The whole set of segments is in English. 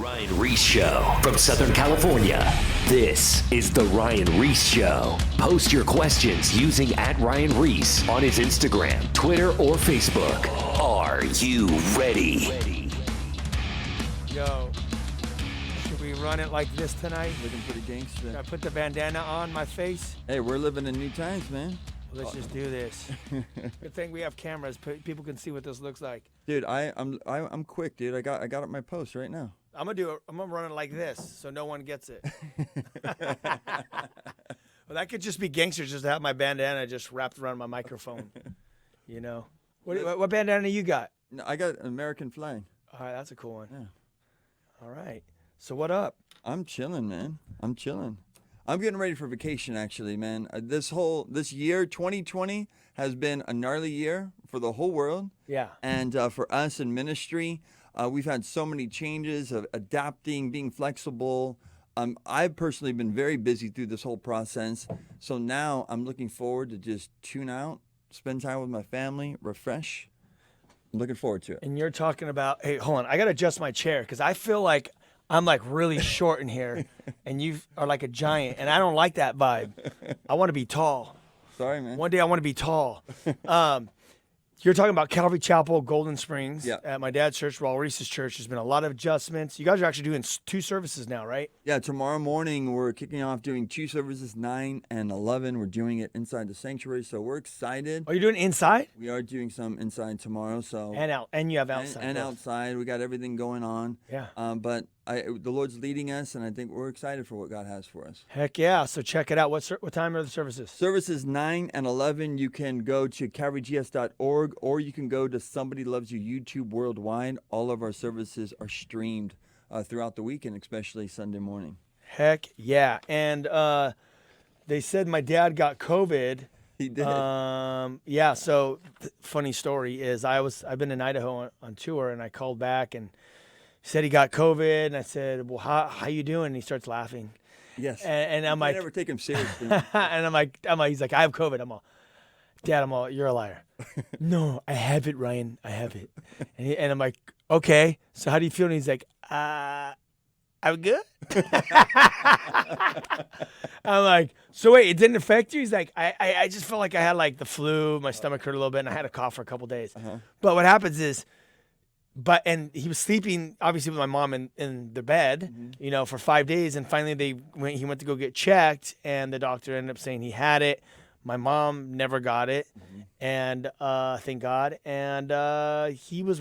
Ryan Ries Show from Southern California. This is The Ryan Ries Show. Post your questions using @Ryan Ries on his Instagram, Twitter, or Facebook. Are you ready? Yo, should we run it like this tonight? Looking pretty gangster. Should I put the bandana on my face? Hey, we're living in new times, man. Let's just do this. Good thing we have cameras. People can see what this looks like. Dude, I'm quick, dude. I got up my post right now. I'm gonna run it like this, so no one gets it. Well, that could just be gangsters, just to have my bandana just wrapped around my microphone. You know, what bandana you got? No, I got an American flag. All right, that's a cool one. Yeah. All right. So what up? I'm chilling, man. I'm chilling. I'm getting ready for vacation, actually, man. This year, 2020, has been a gnarly year for the whole world. Yeah. And for us in ministry, we've had so many changes of adapting, being flexible. I've personally been very busy through this whole process. So now I'm looking forward to just tune out, spend time with my family, refresh. I'm looking forward to it. And you're talking about, hey, hold on, I got to adjust my chair because I feel like I'm like really short in here and you are like a giant and I don't like that vibe. I want to be tall. Sorry, man. One day I want to be tall. You're talking about Calvary Chapel, Golden Springs. Yeah. At my dad's church, Ries' church. There's been a lot of adjustments. You guys are actually doing 2 services now, right? Yeah, tomorrow morning we're kicking off doing 2 services, 9 and 11. We're doing it inside the sanctuary, so we're excited. Are you doing inside? We are doing some inside tomorrow, so And out, and you have outside. and both. outside. We got everything going on. Yeah. But the Lord's leading us, and I think we're excited for what God has for us. Heck yeah! So check it out. What time are the services? Services 9 and 11. You can go to calvarygs.org, or you can go to Somebody Loves You YouTube worldwide. All of our services are streamed throughout the weekend, especially Sunday morning. Heck yeah! And they said my dad got COVID. He did. Yeah. So funny story is I've been in Idaho on tour, and I called back and he said he got COVID, and I said, well, how you doing? And he starts laughing. Yes. And I'm like, I never take him seriously. and I'm like, he's like, I have COVID. I'm all, Dad, you're a liar. No, I have it, Ryan. I have it. And I'm like, okay. So how do you feel? And he's like, I'm good. I'm like, so wait, it didn't affect you? He's like, I just felt like I had like the flu. My stomach hurt a little bit, and I had a cough for a couple days. Uh-huh. But what happens is, and he was sleeping obviously with my mom in the bed, for 5 days, and finally he went to go get checked, and the doctor ended up saying he had it. My mom never got it, and thank God. And he was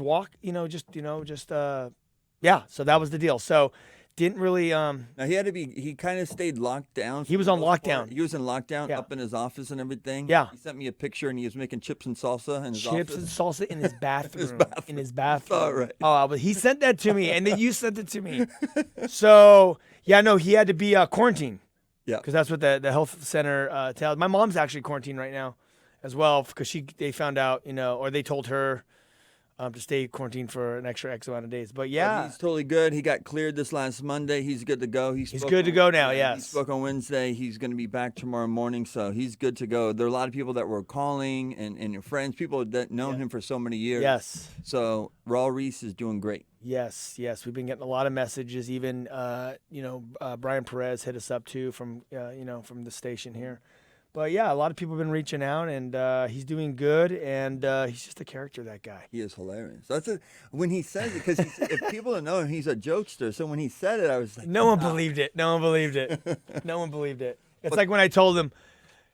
yeah. So that was the deal. So didn't really. Now he kind of stayed locked down. He was on lockdown. He was in lockdown, Yeah. up in his office and everything. Yeah. He sent me a picture, and he was making chips and salsa in his office. Chips and salsa in his bathroom. In his bathroom. All right. Oh, but he sent that to me, and then you sent it to me. So yeah, no, he had to be quarantined. Yeah. Because that's what the health center tells. My mom's actually quarantined right now, as well, because they found out, or they told her to stay quarantined for an extra X amount of days. But yeah, he's totally good. He got cleared this last Monday. He's good to go. He's good to go now. He Yes. spoke on Wednesday. He's going to be back tomorrow morning, so he's good to go. There are a lot of people that were calling and your friends, people that known him for so many years. Yes. So Ries is doing great. Yes. We've been getting a lot of messages. Even Brian Perez hit us up too from the station here. But yeah, a lot of people have been reaching out, and he's doing good, and he's just a character, that guy. He is hilarious. When he says it, because if people don't know him, he's a jokester. So when he said it, I was like, no one believed it. No one believed it. It's like when I told him,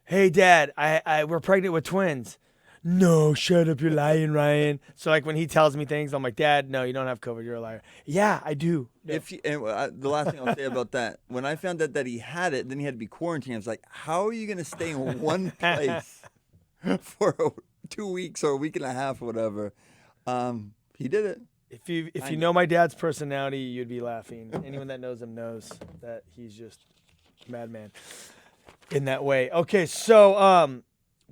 "Hey, Dad, we're pregnant with twins." No, shut up, you're lying, Ryan. So like when he tells me things, I'm like, Dad, no, you don't have COVID, you're a liar. Yeah, I do. No. The last thing I'll say about that, when I found out that he had it, then he had to be quarantined. I was like, how are you going to stay in one place for 2 weeks or a week and a half or whatever? He did it. If you know my dad's personality, you'd be laughing. Anyone that knows him knows that he's just a madman in that way. Okay, so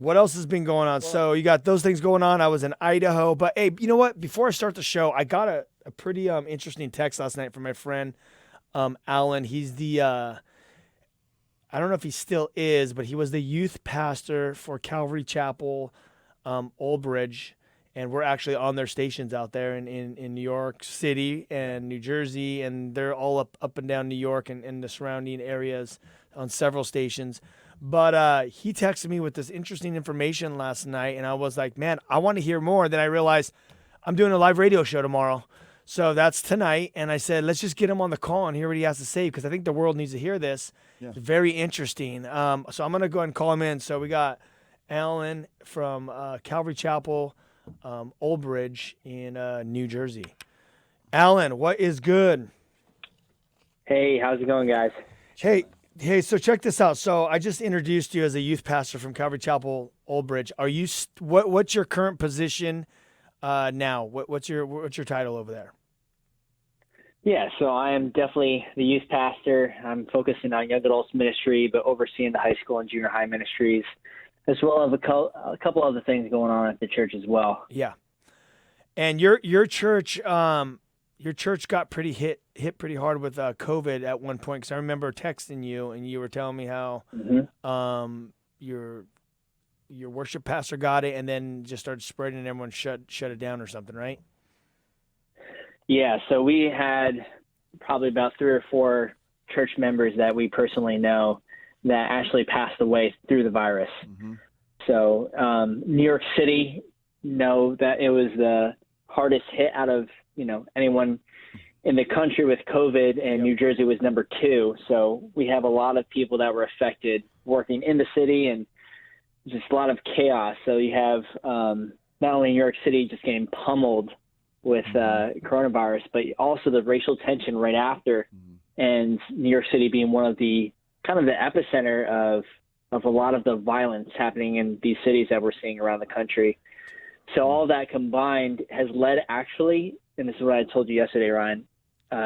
what else has been going on? So you got those things going on. I was in Idaho. But, hey, you know what? Before I start the show, I got a pretty interesting text last night from my friend Alan. He's the I don't know if he still is, but he was the youth pastor for Calvary Chapel, Old Bridge. and we're actually on their stations out there in New York City and New Jersey, and they're all up and down New York and the surrounding areas on several stations. But he texted me with this interesting information last night, and I was like, man, I want to hear more. Then I realized I'm doing a live radio show tomorrow. So that's tonight, and I said, let's just get him on the call and hear what he has to say, because I think the world needs to hear this. Yeah. It's very interesting. So I'm going to go ahead and call him in. So we got Alan from Calvary Chapel, Old Bridge in New Jersey. Alan, what is good? Hey, how's it going, guys? Hey, so check this out. So I just introduced you as a youth pastor from Calvary Chapel, Old Bridge. Are you what's your current position now? What's your title over there? Yeah, so I am definitely the youth pastor. I'm focusing on young adults ministry, but overseeing the high school and junior high ministries, as well as a couple other things going on at the church as well. Yeah, and your church got hit pretty hard with COVID at one point, because I remember texting you and you were telling me how your worship pastor got it and then just started spreading and everyone shut it down or something, right? Yeah, so we had probably about 3 or 4 church members that we personally know that actually passed away through the virus. Mm-hmm. So New York City, know that it was the hardest hit out of anyone in the country with COVID, and New Jersey was number 2. So we have a lot of people that were affected working in the city, and just a lot of chaos. So you have not only New York City just getting pummeled with coronavirus, but also the racial tension right after, and New York City being one of the kind of the epicenter of a lot of the violence happening in these cities that we're seeing around the country. So all that combined has led, actually, and this is what I told you yesterday, Ryan,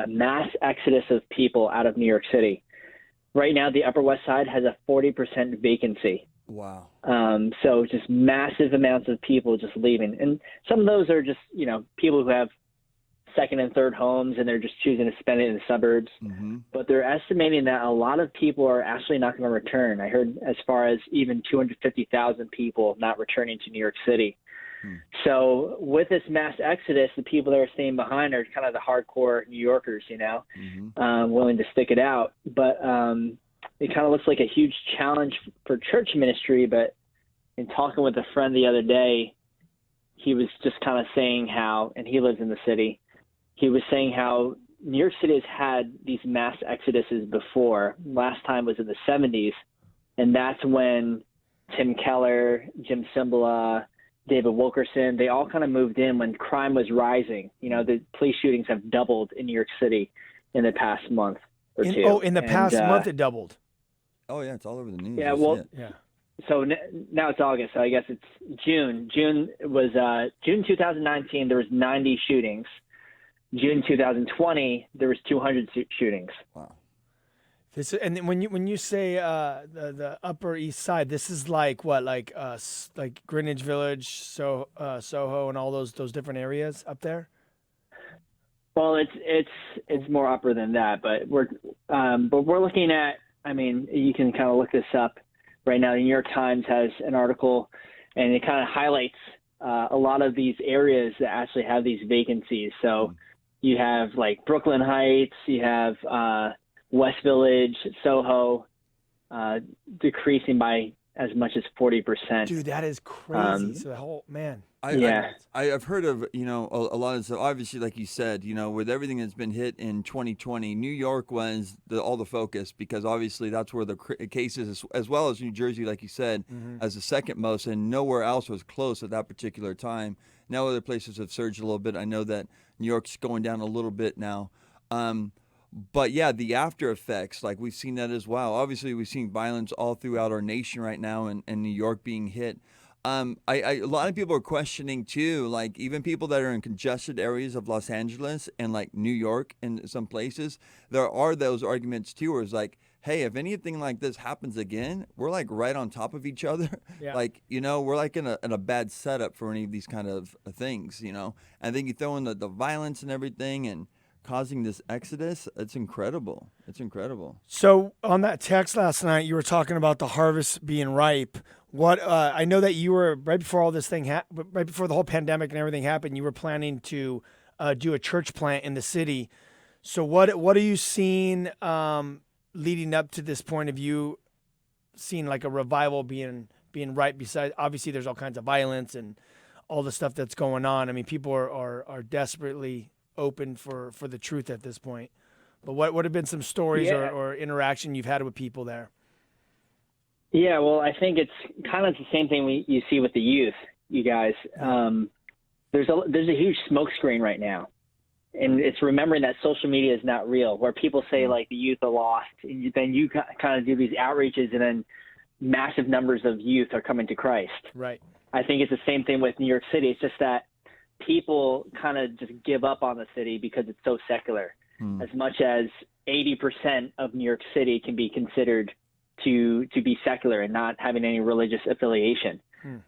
mass exodus of people out of New York City. Right now, the Upper West Side has a 40% vacancy. Wow. So just massive amounts of people just leaving. And some of those are just, people who have second and third homes, and they're just choosing to spend it in the suburbs. Mm-hmm. But they're estimating that a lot of people are actually not going to return. I heard as far as even 250,000 people not returning to New York City. So with this mass exodus, the people that are staying behind are kind of the hardcore New Yorkers, willing to stick it out. But it kind of looks like a huge challenge for church ministry. But in talking with a friend the other day, he was just kind of saying how, and he lives in the city, he was saying how New York City has had these mass exoduses before. Last time was in the 70s, and that's when Tim Keller, Jim Cymbala, David Wilkerson, they all kind of moved in when crime was rising. The police shootings have doubled in New York City in the past month or two. Oh, in the past month it doubled. Oh, yeah, it's all over the news. Yeah, well, yeah. So now it's August, so I guess it's June. June 2019, there was 90 shootings. June 2020, there was 200 shootings. Wow. And then when you say the Upper East Side, this is like what, like Greenwich Village, Soho, and all those different areas up there. Well, it's more upper than that, but we're looking at. I mean, you can kind of look this up right now. The New York Times has an article, and it kind of highlights a lot of these areas that actually have these vacancies. So you have like Brooklyn Heights, you have West Village, Soho, decreasing by as much as 40%. Dude, that is crazy. So the whole man. I've heard of a lot of stuff. Obviously, like you said, with everything that's been hit in 2020, New York was all the focus, because obviously that's where the cases, as well as New Jersey, like you said, as the second most, and nowhere else was close at that particular time. Now other places have surged a little bit. I know that New York's going down a little bit now. But yeah, the after effects, like we've seen that as well. Obviously, we've seen violence all throughout our nation right now, and New York being hit. A lot of people are questioning too, like even people that are in congested areas of Los Angeles and like New York and some places, there are those arguments too, where it's like, hey, if anything like this happens again, we're like right on top of each other. Yeah. Like, we're like in a bad setup for any of these kind of things, I think you throw in the violence and everything and causing this exodus, it's incredible. It's incredible. So on that text last night, you were talking about the harvest being ripe. What I know that you were right before all this thing right before the whole pandemic and everything happened, you were planning to do a church plant in the city. So what are you seeing leading up to this point of you seeing like a revival being right beside? Obviously, there's all kinds of violence and all the stuff that's going on. I mean, people are desperately open for the truth at this point. But what have been some stories or interaction you've had with people there? Yeah, well, I think it's kind of the same thing you see with the youth, you guys. There's a huge smokescreen right now, and it's remembering that social media is not real, where people say like the youth are lost, and then you kind of do these outreaches, and then massive numbers of youth are coming to Christ. Right. I think it's the same thing with New York City. It's just that people kind of just give up on the city because it's so secular. As much as 80% of New York City can be considered to be secular and not having any religious affiliation.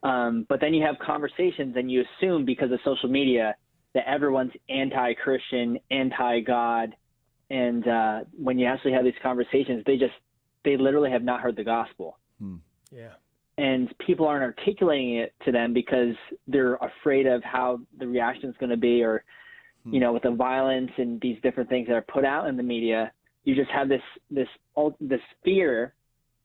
But then you have conversations and you assume because of social media that everyone's anti-Christian, anti-God. And when you actually have these conversations, they literally have not heard the gospel. Yeah. And people aren't articulating it to them because they're afraid of how the reaction is going to be, or, you know, with the violence and these different things that are put out in the media, you just have this fear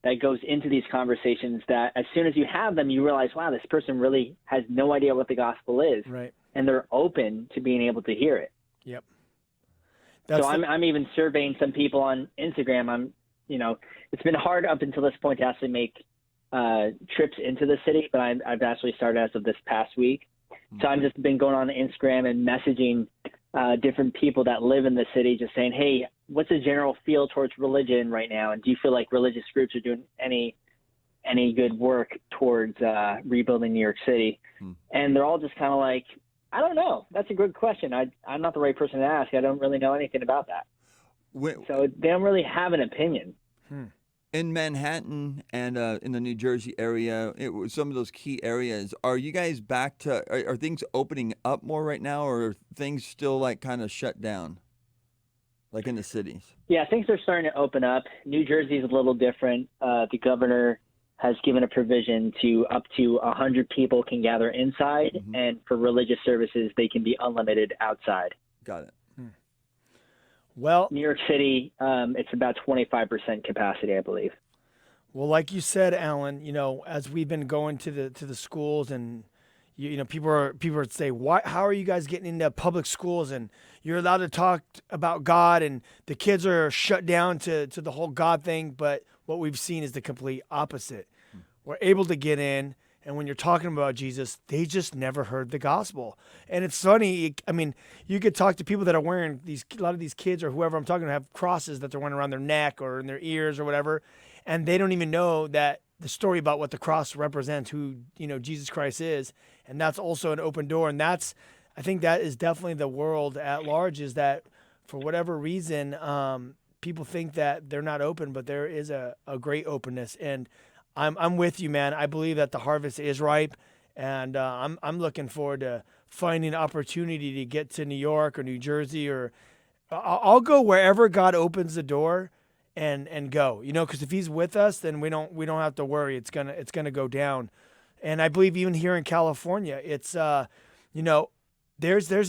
that goes into these conversations that as soon as you have them, you realize, wow, this person really has no idea what the gospel is. Right. And they're open to being able to hear it. Yep. I'm even surveying some people on Instagram. It's been hard up until this point to actually make trips into the city, but I've actually started as of this past week. So I've just been going on Instagram and messaging different people that live in the city, just saying, hey, what's the general feel towards religion right now? And do you feel like religious groups are doing any good work towards rebuilding New York City? And they're all just kind of like, I don't know. That's a good question. I'm not the right person to ask. I don't really know anything about that. So they don't really have an opinion. In Manhattan and in the New Jersey area, some of those key areas, are you guys back to, are things opening up more right now, or are things still like kind of shut down, like in the cities? Yeah, things are starting to open up. New Jersey is a little different. The governor has given a provision to up to 100 people can gather inside, and for religious services, they can be unlimited outside. Got it. Well, New York City, it's about 25% capacity, I believe. Well, like you said, Alan, as we've been going to the schools, and people would say, "Why? How are you guys getting into public schools and you're allowed to talk about God?" And the kids are shut down to the whole God thing. But what we've seen is the complete opposite. We're able to get in. And when you're talking about Jesus, they just never heard the gospel. And it's funny. I mean, you could talk to people that are wearing a lot of these kids or whoever I'm talking to have crosses that they're wearing around their neck or in their ears or whatever. And they don't even know that the story about what the cross represents, who, Jesus Christ is. And that's also an open door. And I think that is definitely the world at large, is that for whatever reason, people think that they're not open, but there is a great openness. And I'm with you, man. I believe that the harvest is ripe, and I'm looking forward to finding an opportunity to get to New York or New Jersey, or I'll go wherever God opens the door, and go. Because if He's with us, then we don't have to worry. It's gonna go down, and I believe even here in California, it's there's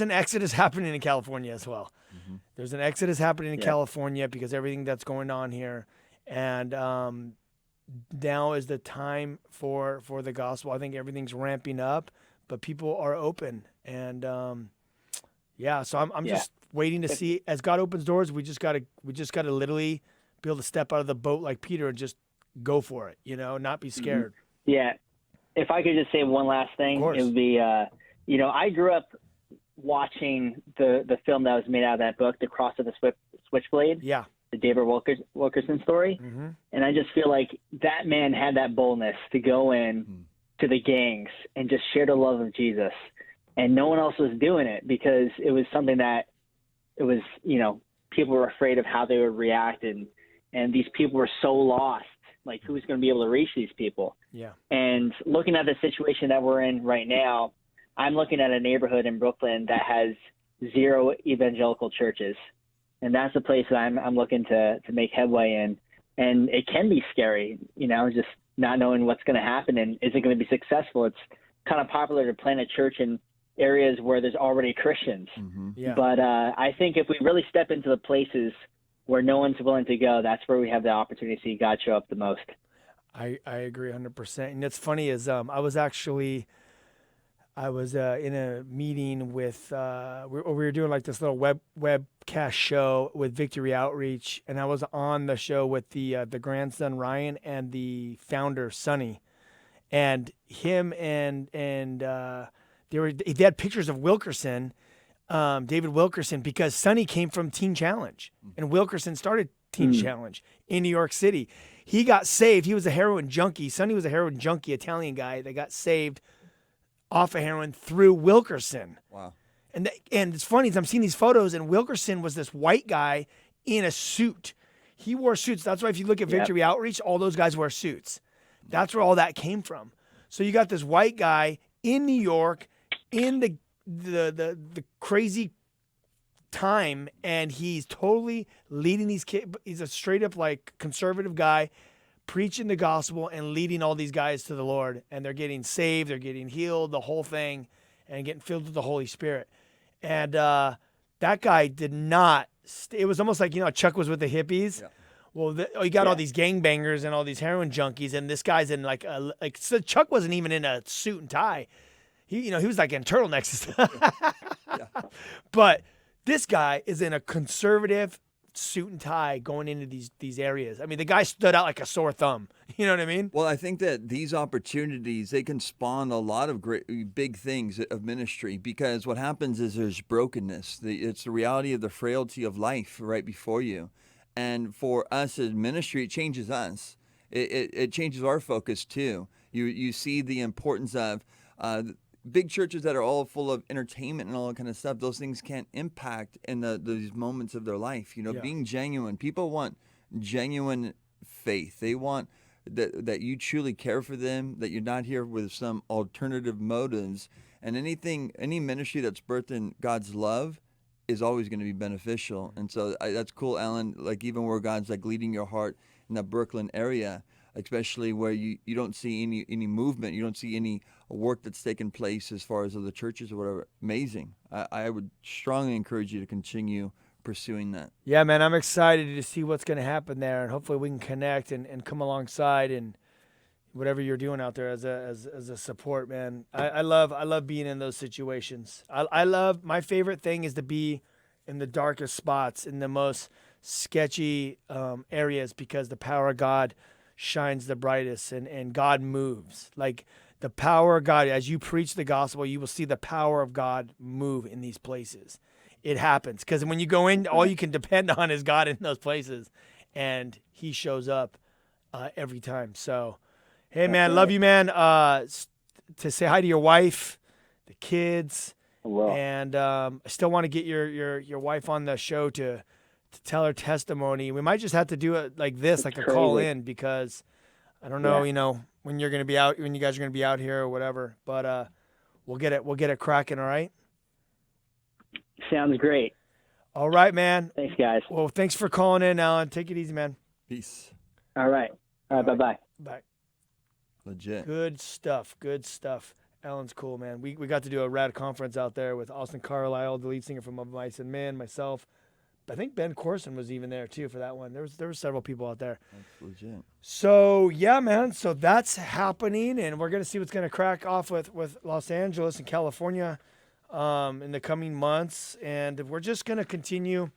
an exodus happening in California as well. There's an exodus happening in California because everything that's going on here, and now is the time for the gospel. I think everything's ramping up, but people are open, and so I'm just waiting to see as God opens doors. We just gotta literally be able to step out of the boat like Peter and just go for it. Not be scared. Yeah. If I could just say one last thing, it would be I grew up watching the film that was made out of that book, The Cross of the Switchblade. Yeah. The David Wilkerson story. And I just feel like that man had that boldness to go in to the gangs and just share the love of Jesus. And no one else was doing it because it was something that people were afraid of how they would react. And these people were so lost, like who's going to be able to reach these people? Yeah. And looking at the situation that we're in right now, I'm looking at a neighborhood in Brooklyn that has 0 evangelical churches. And that's a place that I'm looking to make headway in. And it can be scary, just not knowing what's going to happen and is it going to be successful. It's kind of popular to plant a church in areas where there's already Christians. Yeah. But I think if we really step into the places where no one's willing to go, that's where we have the opportunity to see God show up the most. I agree 100%. And it's funny is I was in a meeting with we were doing like this little webcast show with Victory Outreach, and I was on the show with the grandson Ryan and the founder Sonny, and him and they had pictures of Wilkerson, David Wilkerson, because Sonny came from Teen Challenge and Wilkerson started Teen Challenge in New York City. He got saved. He was a heroin junkie. Sonny was a heroin junkie, Italian guy that got saved off of heroin through Wilkerson. Wow. And it's funny, is I'm seeing these photos, and Wilkerson was this white guy in a suit. He wore suits. That's why if you look at Victory Outreach, all those guys wear suits. That's where all that came from. So you got this white guy in New York in the crazy time, and he's totally leading these kids. He's a straight up like conservative guy, preaching the gospel and leading all these guys to the Lord, and they're getting saved, they're getting healed, the whole thing, and getting filled with the Holy Spirit. And that guy did not. It was almost like, Chuck was with the hippies. Yeah. Well, you got all these gangbangers and all these heroin junkies, and this guy's in so Chuck wasn't even in a suit and tie. He was like in turtlenecks and stuff. But this guy is in a conservative suit and tie going into these areas. I mean, the guy stood out like a sore thumb. You know what I mean? Well, I think that these opportunities, they can spawn a lot of great, big things of ministry, because what happens is there's brokenness. It's the reality of the frailty of life right before you. And for us as ministry, it changes us. It changes our focus too. You see the importance of big churches that are all full of entertainment and all that kind of stuff. Those things can't impact in these moments of their life. Being genuine. People want genuine faith. They want that you truly care for them, that you're not here with some alternative motives. And any ministry that's birthed in God's love is always going to be beneficial. And so that's cool, Alan, like even where God's like leading your heart in that Brooklyn area, especially where you don't see any movement, you don't see any work that's taken place as far as other churches or whatever. Amazing. I would strongly encourage you to continue pursuing that. Yeah, man, I'm excited to see what's going to happen there, and hopefully we can connect and come alongside and whatever you're doing out there as a support, man. I love being in those situations. I love, my favorite thing is to be in the darkest spots, in the most sketchy areas, because the power of God shines the brightest and God moves. Like the power of God, as you preach the gospel, you will see the power of God move in these places. It happens because when you go in, all you can depend on is God in those places, and he shows up every time. So, hey, man, love you, man. To say hi to your wife, the kids, and I still want to get your wife on the show to tell her testimony. We might just have to do it like this, like a call in, because I don't know, when you're going to be out, when you guys are going to be out here or whatever. But we'll get it cracking. All right. Sounds great. All right, man. Thanks, guys. Well, thanks for calling in, Alan. Take it easy, man. Peace. All right. Bye-bye. Bye. Legit. Good stuff. Alan's cool, man. We got to do a rad conference out there with Austin Carlisle, the lead singer from Of Mice and Men, myself. I think Ben Corson was even there too for that one. There were several people out there. That's legit. So yeah, man. So that's happening, and we're gonna see what's gonna crack off with Los Angeles and California in the coming months, and we're just gonna continue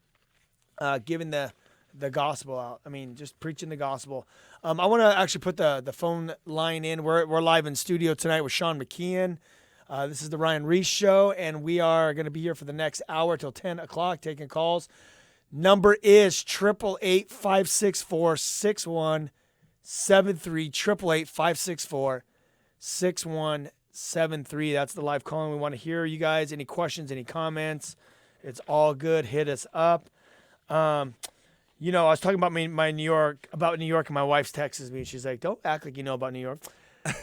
giving the gospel out. I mean, just preaching the gospel. I want to actually put the phone line in. We're live in studio tonight with Sean Mckeehan. This is the Ryan Ries Show, and we are going to be here for the next hour till 10 o'clock taking calls. Number is 888-564-6173, 888-564-6173. That's the live calling. We want to hear you guys. Any questions, any comments? It's all good. Hit us up. I was talking about my New York, and my wife texts me, and she's like, don't act like you know about New York.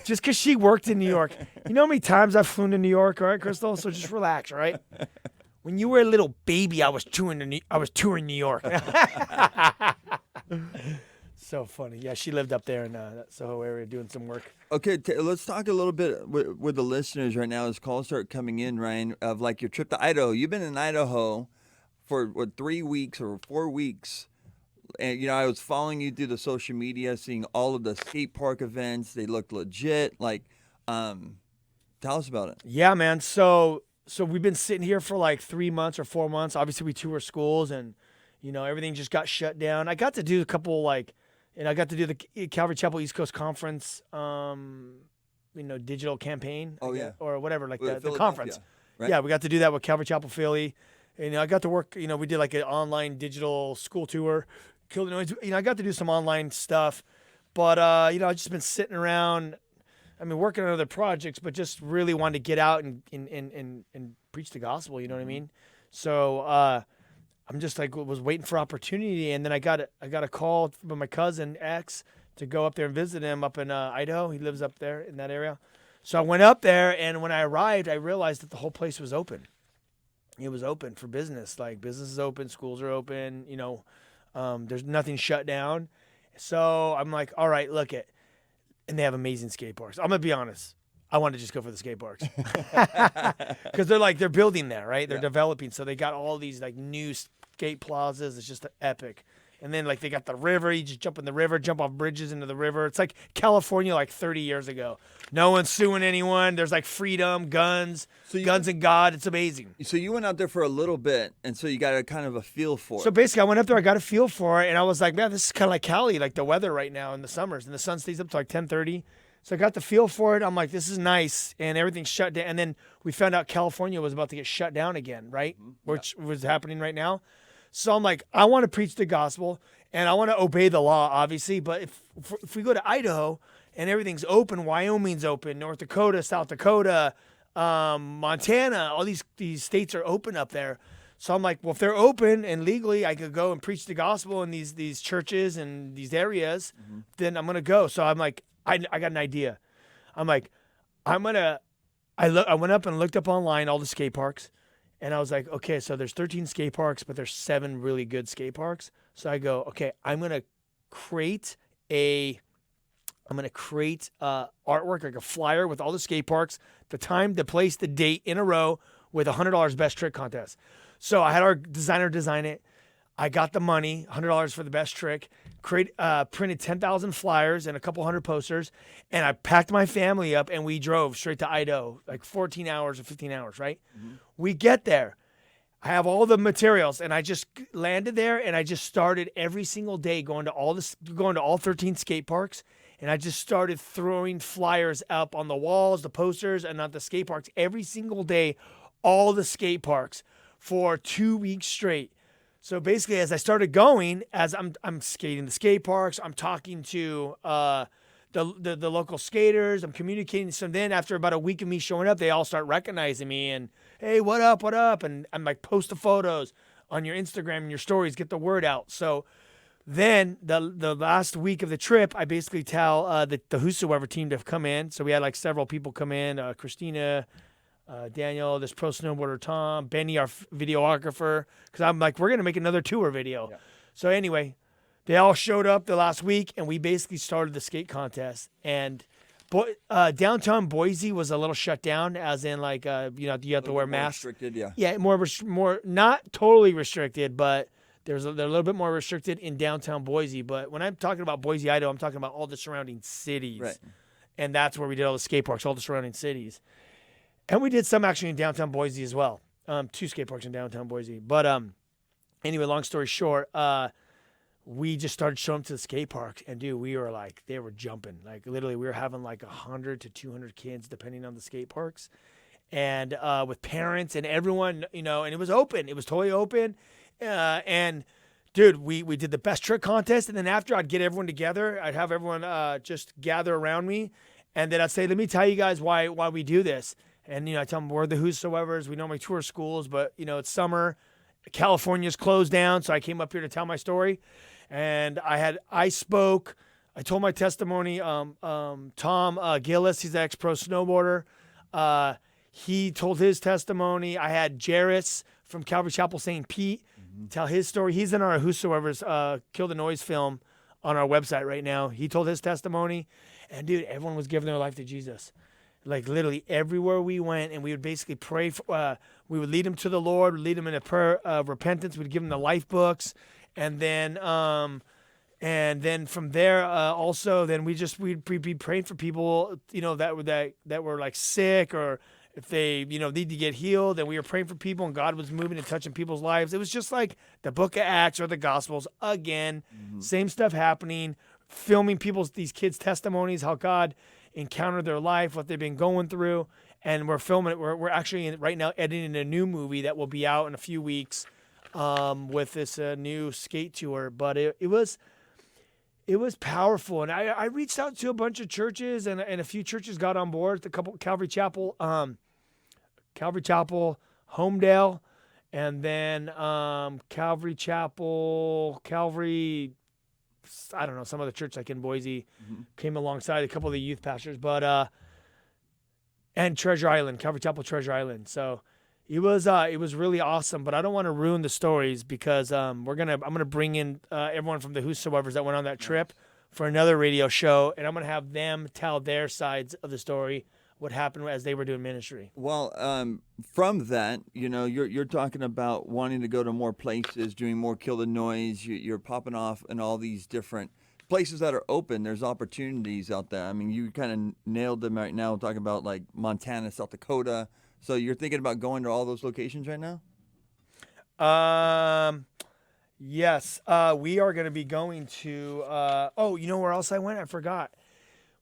Just because she worked in New York. You know how many times I've flown to New York, all right, Crystal? So just relax, all right? When you were a little baby, I was touring New York. So funny. Yeah, she lived up there in that Soho area doing some work. Okay, let's talk a little bit with the listeners right now as calls start coming in, Ryan, of like your trip to Idaho. You've been in Idaho for, 3 weeks or 4 weeks. And, I was following you through the social media, seeing all of the skate park events. They looked legit. Like, tell us about it. Yeah, man. So we've been sitting here for like 3 months or 4 months. Obviously, we tour schools and, everything just got shut down. I got to do a couple and I got to do the Calvary Chapel East Coast Conference, digital campaign. Oh, yeah. Or whatever, like the Philadelphia, conference. right? Yeah, we got to do that with Calvary Chapel Philly. And I got to work, we did like an online digital school tour. Killed the noise. I got to do some online stuff. But, I've just been sitting around, working on other projects, but just really wanted to get out and preach the gospel, you know what I mean? So, I'm just like was waiting for opportunity, and then I got a call from my cousin X to go up there and visit him up in Idaho. He lives up there in that area, so I went up there, and when I arrived, I realized that the whole place was open. It was open for business. Like business is open, schools are open. There's nothing shut down. So I'm like, all right, and they have amazing skate parks. I'm gonna be honest. I want to just go for the skate parks because they're building there, right? They're developing, so they got all these like new skate plazas. It's just epic. And then like they got the river. You just jump in the river, jump off bridges into the river. It's like California like 30 years ago. No one's suing anyone. There's like freedom, guns, guns and God. It's amazing. So you went out there for a little bit, and so you got a kind of a feel for it. So basically, I went up there. I got a feel for it, and I was like, man, this is kind of like Cali, like the weather right now in the summers, and the sun stays up to like 10:30. So I got the feel for it. I'm like, this is nice, and everything's shut down. And then we found out California was about to get shut down again, right? Which was happening right now. So I'm like, I want to preach the gospel, and I want to obey the law, obviously. But if we go to Idaho and everything's open, Wyoming's open, North Dakota, South Dakota, Montana, all these states are open up there. So I'm like, well, if they're open and legally I could go and preach the gospel in these churches and these areas, then I'm going to go. So I'm like, I got an idea. I'm like, I went up and looked up online all the skate parks. And I was like, okay, so there's 13 skate parks, but there's 7 really good skate parks. So I go, okay, I'm going to create artwork, like a flyer with all the skate parks, the time, the place, the date in a row with $100 best trick contest. So I had our designer design it. I got the money, $100 for the best trick, printed 10,000 flyers and a couple hundred posters, and I packed my family up, and we drove straight to Idaho, like 14 hours or 15 hours, right? We get there. I have all the materials, and I just landed there, and I just started every single day going to all 13 skate parks, and I just started throwing flyers up on the walls, the posters, and on the skate parks every single day, all the skate parks for 2 weeks straight. So basically, as I started going, as I'm skating the skate parks, I'm talking to the local skaters, I'm communicating. So then after about a week of me showing up, they all start recognizing me and, hey, what up? And I'm like, post the photos on your Instagram and your stories, get the word out. So then the last week of the trip, I basically tell the Whosoever team to come in. So we had like several people come in, Christina, Daniel, this pro snowboarder, Tom, Benny, our videographer, because I'm like, we're going to make another tour video. Yeah. So anyway, they all showed up the last week, and we basically started the skate contest. And downtown Boise was a little shut down, as in like, you have to wear masks. Restricted, yeah. Yeah, more not totally restricted, but they're a little bit more restricted in downtown Boise. But when I'm talking about Boise, Idaho, I'm talking about all the surrounding cities. Right. And that's where we did all the skate parks, all the surrounding cities. And we did some actually in downtown Boise as well. 2 skate parks in downtown Boise. But anyway, long story short, we just started showing up to the skate parks. And, dude, we were like, they were jumping. Like, literally, we were having like 100 to 200 kids, depending on the skate parks. And with parents and everyone, and it was open. It was totally open. And, dude, we did the best trick contest. And then after, I'd get everyone together. I'd have everyone just gather around me. And then I'd say, let me tell you guys why we do this. And, I tell them we're the Whosoevers. We normally tour schools, but, it's summer. California's closed down, so I came up here to tell my story. And I spoke. I told my testimony. Tom Gillis, he's an ex-pro snowboarder. He told his testimony. I had Jairus from Calvary Chapel St. Pete tell his story. He's in our Whosoevers Kill the Noise film on our website right now. He told his testimony, and dude, everyone was giving their life to Jesus. Like literally everywhere we went, and we would basically pray. We would lead them to the Lord, lead them in a prayer of repentance. We'd give them the life books, and then from there, also, then we'd be praying for people, that were like sick, or if they, need to get healed. And we were praying for people, and God was moving and touching people's lives. It was just like the Book of Acts or the Gospels again. Same stuff happening, filming these kids' testimonies, how God encountered their life, what they've been going through, and we're filming it. We're actually right now editing a new movie that will be out in a few weeks, with this new skate tour. But it was powerful, and I reached out to a bunch of churches, and a few churches got on board. A couple, Calvary Chapel, Homedale, and then Calvary, I don't know, some other church like in Boise came alongside, a couple of the youth pastors, but and Treasure Island, Calvary Chapel, Treasure Island. So it was really awesome. But I don't want to ruin the stories, because I'm gonna bring in everyone from the Whosoevers that went on that trip for another radio show, and I'm gonna have them tell their sides of the story, what happened as they were doing ministry. Well, from that, you're talking about wanting to go to more places, doing more Kill the Noise. You're popping off in all these different places that are open. There's opportunities out there. I mean, you kind of nailed them right now, talking about like Montana, South Dakota. So you're thinking about going to all those locations right now? Yes. We are going to be going to, you know where else I went? I forgot.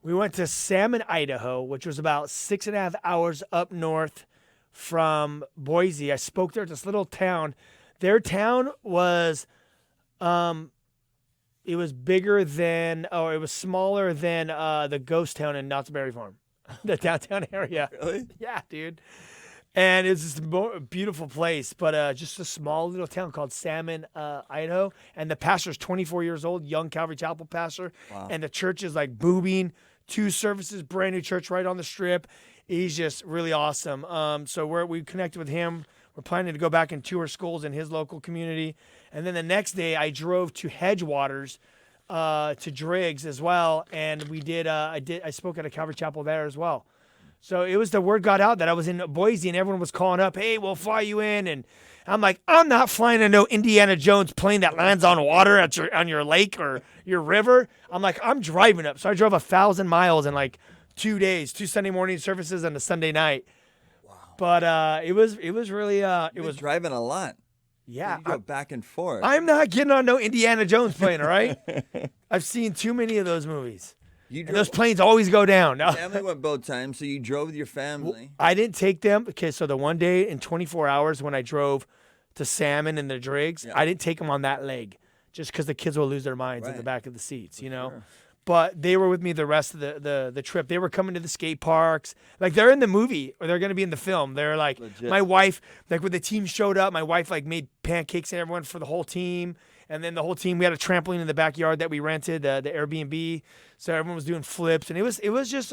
We went to Salmon, Idaho, which was about 6.5 hours up north from Boise. I spoke there at this little town. Their town was, it was smaller than the ghost town in Knott's Berry Farm, the downtown area. Really? Yeah, dude. And it's this beautiful place, but just a small little town called Salmon, Idaho. And the pastor's 24 years old, young Calvary Chapel pastor. Wow. And the church is like booming. 2 services, brand new church right on the strip. He's just really awesome. So we connected with him. We're planning to go back and tour schools in his local community. And then the next day, I drove to Hedgewaters, to Driggs as well. And I spoke at a Calvary Chapel there as well. So the word got out that I was in Boise, and everyone was calling up, hey, we'll fly you in. And I'm like, I'm not flying to no Indiana Jones plane that lands on water on your lake or your river. I'm like, I'm driving up. So I drove 1,000 miles in like 2 days, 2 Sunday morning services and a Sunday night. Wow. But it was really it was driving a lot. Yeah. So you go back and forth. I'm not getting on no Indiana Jones plane, all right? I've seen too many of those movies. And those planes always go down. Your family went both times, so you drove with your family. I didn't take them. Okay, so the one day in 24 hours when I drove to Salmon and the Driggs, I didn't take them on that leg, just because the kids will lose their minds in the back of the seats, Sure. But they were with me the rest of the trip. They were coming to the skate parks. Like, they're in the movie, or they're going to be in the film. They're like, legit. My wife, like when the team showed up, my wife like made pancakes and everyone for the whole team. And then the whole team, we had a trampoline in the backyard that we rented, the Airbnb. So everyone was doing flips. And it was just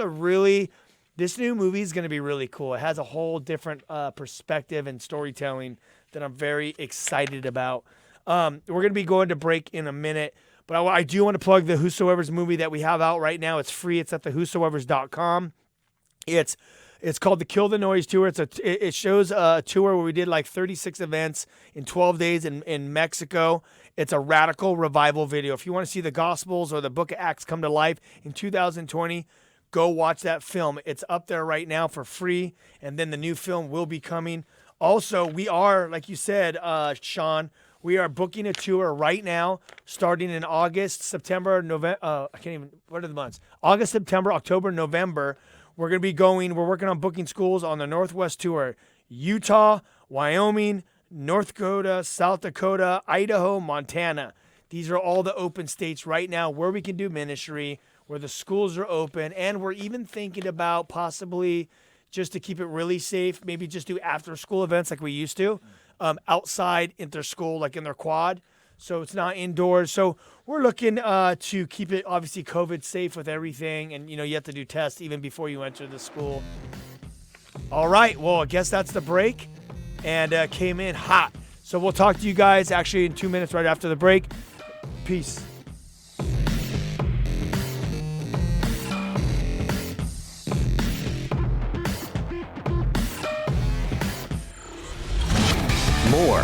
this new movie is going to be really cool. It has a whole different perspective and storytelling that I'm very excited about. We're going to be going to break in a minute. But I do want to plug the Whosoevers movie that we have out right now. It's free. It's at thewhosoevers.com. It's called the Kill the Noise Tour. It shows a tour where we did like 36 events in 12 days in Mexico. It's a radical revival video. If you want to see the Gospels or the Book of Acts come to life in 2020, go watch that film. It's up there right now for free, and then the new film will be coming. Also, we are, like you said, Sean, we are booking a tour right now starting in August, September, November. What are the months? August, September, October, November. We're working on booking schools on the Northwest Tour. Utah, Wyoming, North Dakota, South Dakota, Idaho, Montana. These are all the open states right now where we can do ministry, where the schools are open, and we're even thinking about possibly, just to keep it really safe, maybe just do after-school events like we used to, outside inter-school, like in their quad, so it's not indoors. So we're looking to keep it, obviously, COVID safe with everything, and, you have to do tests even before you enter the school. All right, well, I guess that's the break. And came in hot. So we'll talk to you guys actually in 2 minutes right after the break. Peace. more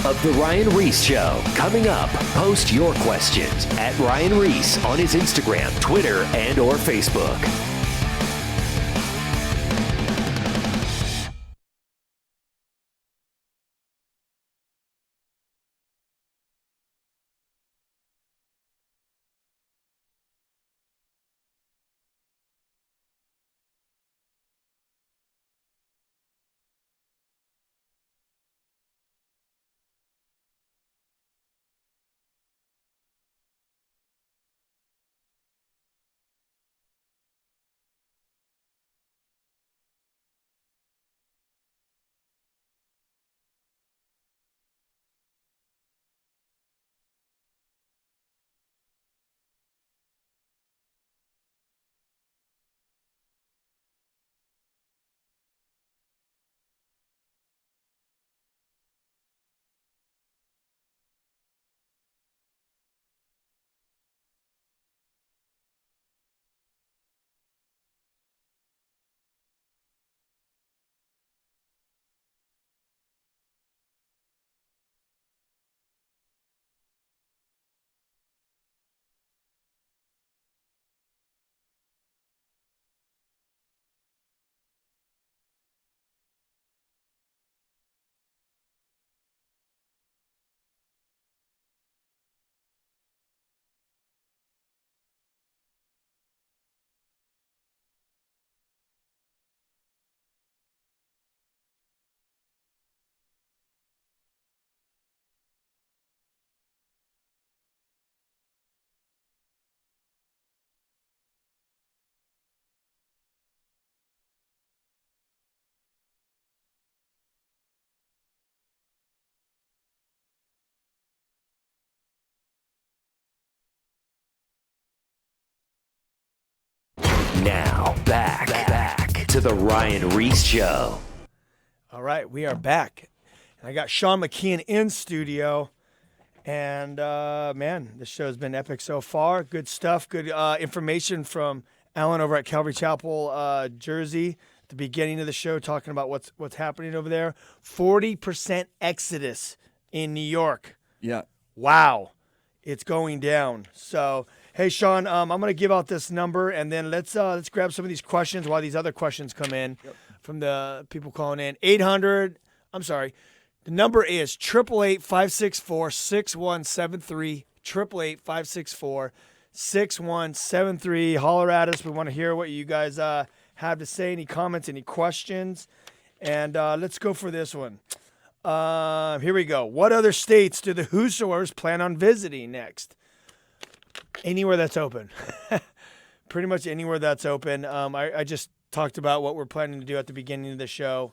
of The Ryan Ries Show. Coming up, post your questions at Ryan Ries on his Instagram, Twitter, and or Facebook. Now, back to the Ryan Ries Show. All right, we are back. I got Sean Mckeehan in studio. And, man, this show's been epic so far. Good stuff, good information from Alan over at Calvary Chapel, Jersey, at the beginning of the show, talking about what's happening over there. 40% exodus in New York. Yeah. Wow. It's going down. So, hey, Sean, I'm going to give out this number, and then let's grab some of these questions while these other questions come in from the people calling in. The number is 888-564-6173, 888-564-6173. Holler at us. We want to hear what you guys have to say, any comments, any questions. And let's go for this one. Here we go. What other states do the Whosoers plan on visiting next? Anywhere that's open. Pretty much anywhere that's open. I just talked about what we're planning to do at the beginning of the show.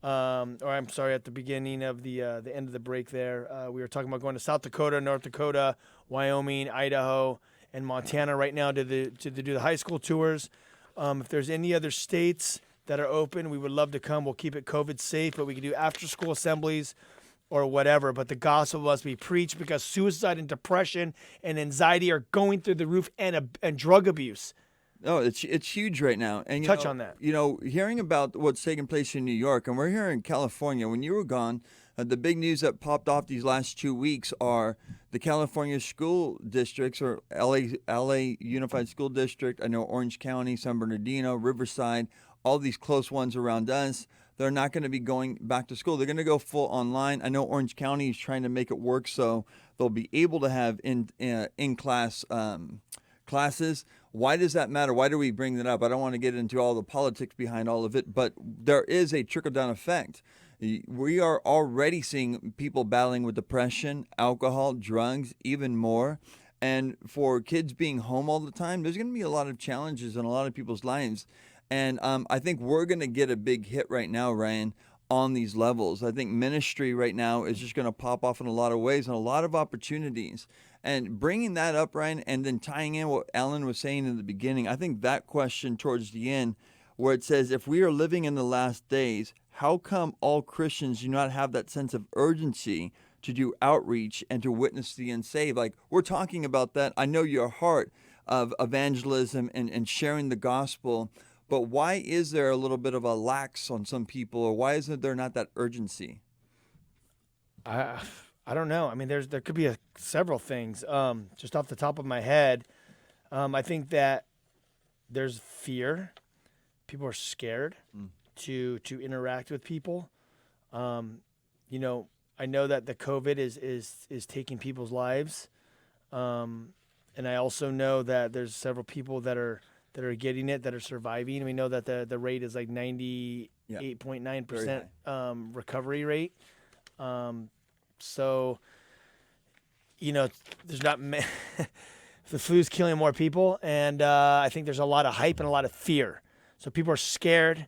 At the beginning of the end of the break there. We were talking about going to South Dakota, North Dakota, Wyoming, Idaho, and Montana right now to do the high school tours. If there's any other states that are open, we would love to come. We'll keep it COVID safe, but we can do after school assemblies or whatever. But the gospel must be preached because suicide and depression and anxiety are going through the roof, and drug abuse. No, it's huge right now. And Touch on that. Hearing about what's taking place in New York, and we're here in California. When you were gone, the big news that popped off these last 2 weeks are the California school districts, or LA Unified School District. I know Orange County, San Bernardino, Riverside, all these close ones around us. They're not going to be going back to school. They're going to go full online. I know Orange County is trying to make it work so they'll be able to have in-class classes. Why does that matter? Why do we bring that up? I don't want to get into all the politics behind all of it, but there is a trickle-down effect. We are already seeing people battling with depression, alcohol, drugs, even more. And for kids being home all the time, there's going to be a lot of challenges in a lot of people's lives. And I think we're going to get a big hit right now, Ryan, on these levels. I think ministry right now is just going to pop off in a lot of ways and a lot of opportunities. And bringing that up, Ryan, and then tying in what Alan was saying in the beginning, I think that question towards the end, where it says, if we are living in the last days, how come all Christians do not have that sense of urgency to do outreach and to witness the unsaved? Like, we're talking about that. I know your heart of evangelism and sharing the gospel, but why is there a little bit of a lax on some people, or why isn't there not that urgency? I don't know. I mean, there could be several things. Just off the top of my head, I think that there's fear. People are scared to interact with people. You know, I know that the COVID is taking people's lives, and I also know that there's several people that are getting it, that are surviving. We know that the rate is like 98.9% recovery rate. So, you know, there's not the flu's killing more people, and I think there's a lot of hype and a lot of fear. So people are scared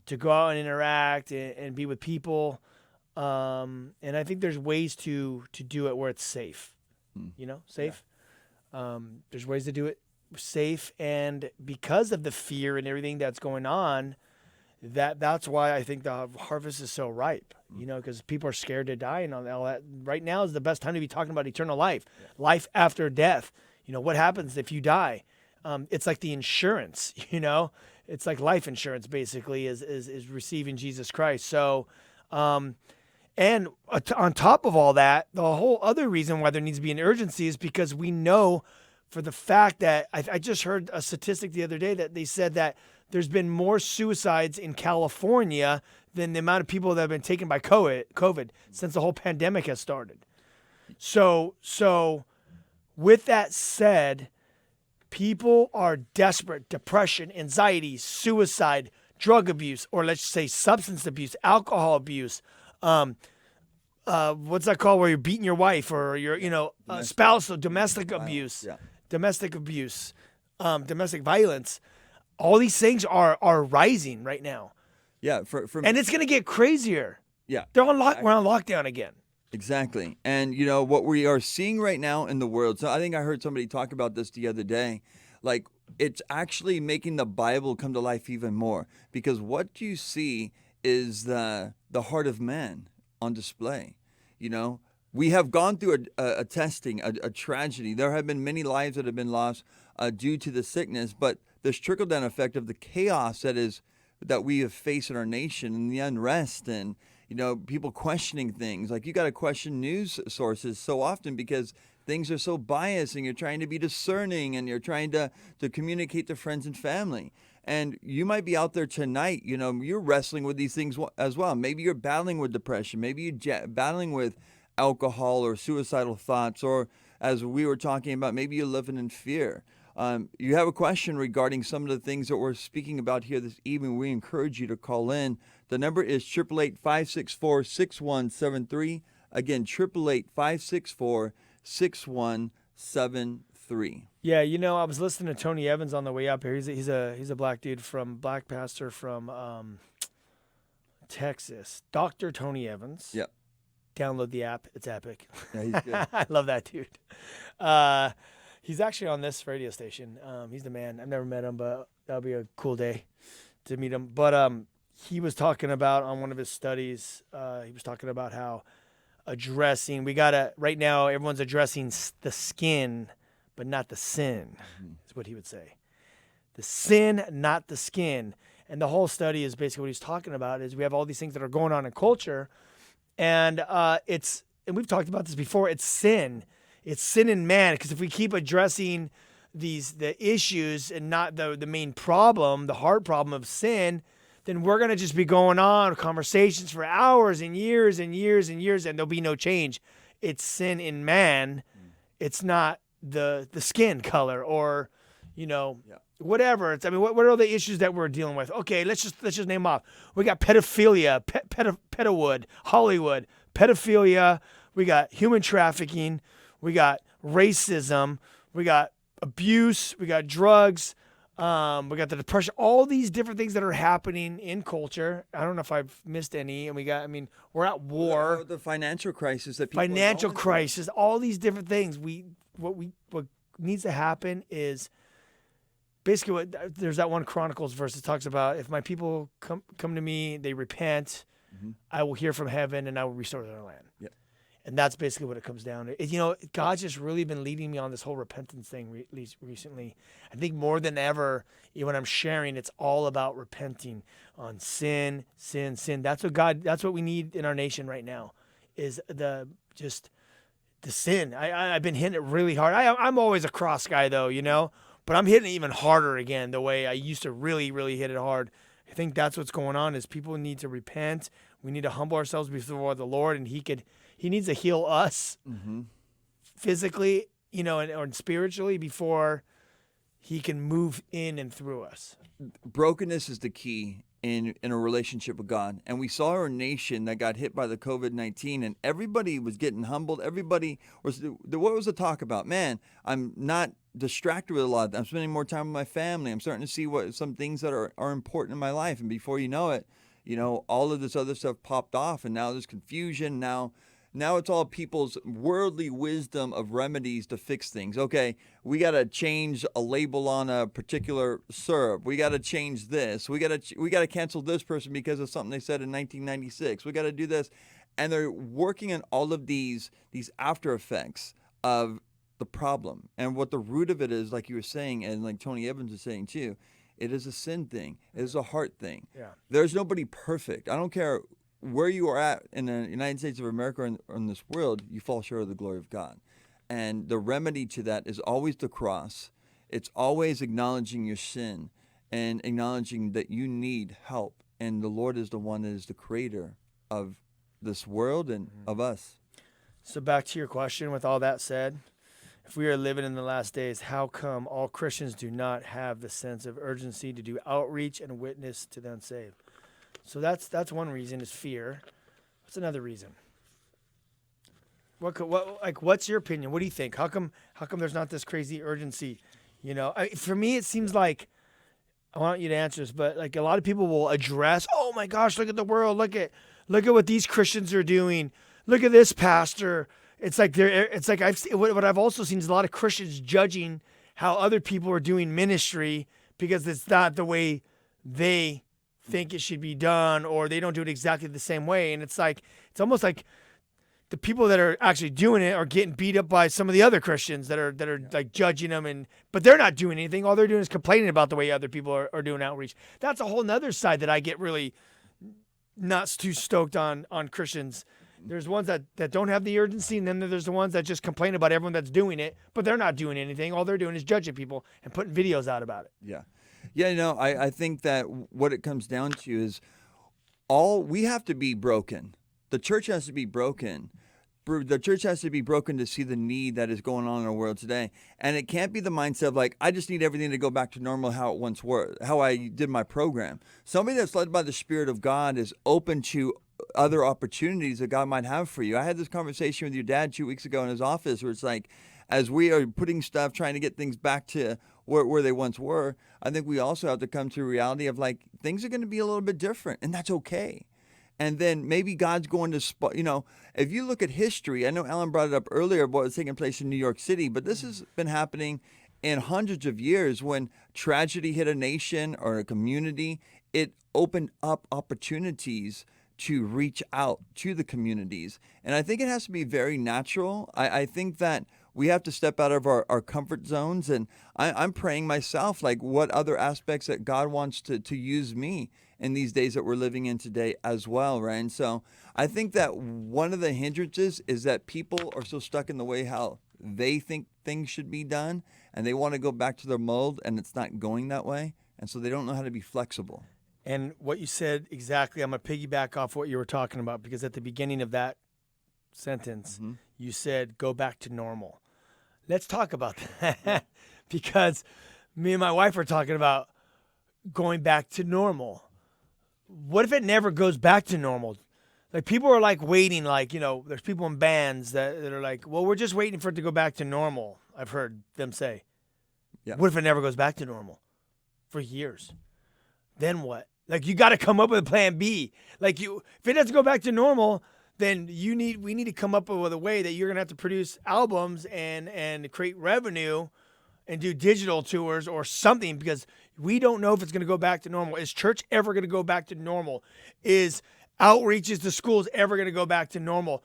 to go out and interact and be with people. And I think there's ways to do it where it's safe, you know, safe. Yeah. There's ways to do it safe. And because of the fear and everything that's going on, that's why I think the harvest is so ripe, you know, because people are scared to die and all that. Right now is the best time to be talking about eternal life, life after death. You know, what happens if you die? It's like the insurance, you know, it's like life insurance basically is receiving Jesus Christ. So, and on top of all that, the whole other reason why there needs to be an urgency is because we know for the fact that I just heard a statistic the other day that they said that there's been more suicides in California than the amount of people that have been taken by COVID since the whole pandemic has started. So with that said, people are desperate. Depression, anxiety, suicide, drug abuse, or let's say substance abuse, alcohol abuse. What's that called? Where you're beating your wife or your, spousal, domestic abuse, domestic violence. All these things are rising right now. Yeah, and it's gonna get crazier. Yeah, we're on lockdown again. Exactly. And, you know, what we are seeing right now in the world, so I think I heard somebody talk about this the other day, like it's actually making the Bible come to life even more, because what you see is the heart of man on display. You know, we have gone through a testing, a tragedy. There have been many lives that have been lost due to the sickness, but this trickle-down effect of the chaos that we have faced in our nation and the unrest and, you know, people questioning things. Like, you got to question news sources so often because things are so biased, and you're trying to be discerning, and you're trying to communicate to friends and family. And you might be out there tonight, you know, you're wrestling with these things as well. Maybe you're battling with depression. Maybe you're battling with alcohol or suicidal thoughts, or as we were talking about, maybe you're living in fear. You have a question regarding some of the things that we're speaking about here this evening. We encourage you to call in. The number is 888-564-6173. Again, 888-564-6173. Yeah, you know, I was listening to Tony Evans on the way up here. He's a black dude black pastor from Texas. Dr. Tony Evans. Yep. Download the app. It's epic. Yeah, he's good. I love that dude. He's actually on this radio station. He's the man. I've never met him, but that'll be a cool day to meet him. But he was talking about on one of his studies, he was talking about how right now everyone's addressing the skin, but not the sin, is what he would say. The sin, not the skin. And the whole study is basically what he's talking about is we have all these things that are going on in culture, and and we've talked about this before, it's sin. It's sin in man, because if we keep addressing the issues and not the main problem, the heart problem of sin, then we're going to just be going on conversations for hours and years and years and years, and there'll be no change. It's sin in man. It's not the skin color or, you know, whatever. What are the issues that we're dealing with? Okay, let's just name them off. We got pedophilia, pedowood, Hollywood, pedophilia. We got human trafficking. We got racism, we got abuse, we got drugs, we got the depression, all these different things that are happening in culture. I don't know if I've missed any. And we're at war. The financial crisis that people all these different things. What needs to happen is basically there's that one Chronicles verse that talks about, if my people come to me, they repent, I will hear from heaven and I will restore their land. Yep. And that's basically what it comes down to. You know, God's just really been leading me on this whole repentance thing recently. I think more than ever, when I'm sharing, it's all about repenting on sin. That's what we need in our nation right now, is the sin. I've been hitting it really hard. I'm always a cross guy though, but I'm hitting it even harder again the way I used to really, really hit it hard. I think that's what's going on is people need to repent. We need to humble ourselves before the Lord, and He needs to heal us physically, or spiritually before He can move in and through us. Brokenness is the key in a relationship with God. And we saw our nation that got hit by the COVID-19, and everybody was getting humbled. Everybody was, what was the talk about? Man, I'm not distracted with a lot. I'm spending more time with my family. I'm starting to see some things that are important in my life. And before you know it, all of this other stuff popped off, and now there's confusion. Now it's all people's worldly wisdom of remedies to fix things. Okay, we got to change a label on a particular syrup. We got to change this. We got to cancel this person because of something they said in 1996. We got to do this, and they're working on all of these after effects of the problem. And what the root of it is, like you were saying, and like Tony Evans is saying too, it is a sin thing. It is a heart thing. Yeah. There's nobody perfect. I don't care where you are at in the United States of America or in this world, you fall short of the glory of God. And the remedy to that is always the cross. It's always acknowledging your sin and acknowledging that you need help. And the Lord is the one that is the creator of this world and of us. So back to your question, with all that said, if we are living in the last days, how come all Christians do not have the sense of urgency to do outreach and witness to the unsaved? So that's one reason, is fear. What's another reason? What's your opinion? What do you think? How come there's not this crazy urgency? For me, it seems like, I want you to answer this, but like a lot of people will address, oh my gosh, look at the world, look at what these Christians are doing, look at this pastor. It's like what I've also seen is a lot of Christians judging how other people are doing ministry because it's not the way they think it should be done, or they don't do it exactly the same way. And it's almost like the people that are actually doing it are getting beat up by some of the other Christians that are like judging them, but they're not doing anything. All they're doing is complaining about the way other people are doing outreach. That's a whole nother side that I get really not too stoked on Christians. There's ones that don't have the urgency, and then there's the ones that just complain about everyone that's doing it, but they're not doing anything. All they're doing is judging people and putting videos out about it. Yeah. Yeah, I think that what it comes down to is we have to be broken. The church has to be broken. The church has to be broken to see the need that is going on in our world today. And it can't be the mindset of like, I just need everything to go back to normal how it once was, how I did my program. Somebody that's led by the Spirit of God is open to other opportunities that God might have for you. I had this conversation with your dad 2 weeks ago in his office where it's like, as we are putting stuff, trying to get things back to where they once were, I think we also have to come to a reality of like, things are going to be a little bit different, and that's okay. And then maybe God's going to, if you look at history, I know Alan brought it up earlier about what's taking place in New York City, but this has been happening in hundreds of years. When tragedy hit a nation or a community, it opened up opportunities to reach out to the communities. And I think it has to be very natural. I think that we have to step out of our comfort zones. And I'm praying myself, like what other aspects that God wants to use me in these days that we're living in today as well, right? And so I think that one of the hindrances is that people are so stuck in the way how they think things should be done, and they want to go back to their mold, and it's not going that way. And so they don't know how to be flexible. And what you said exactly, I'm going to piggyback off what you were talking about, because at the beginning of that sentence, you said, go back to normal. Let's talk about that because me and my wife are talking about going back to normal. What if it never goes back to normal? Like people are like waiting, like, there's people in bands that are like, well, we're just waiting for it to go back to normal. I've heard them say. Yeah. What if it never goes back to normal for years? Then what? Like you got to come up with a plan B. Like if it doesn't go back to normal, then we need to come up with a way that you're going to have to produce albums and create revenue and do digital tours or something, because we don't know if it's going to go back to normal. Is church ever going to go back to normal? Is outreaches to schools ever going to go back to normal?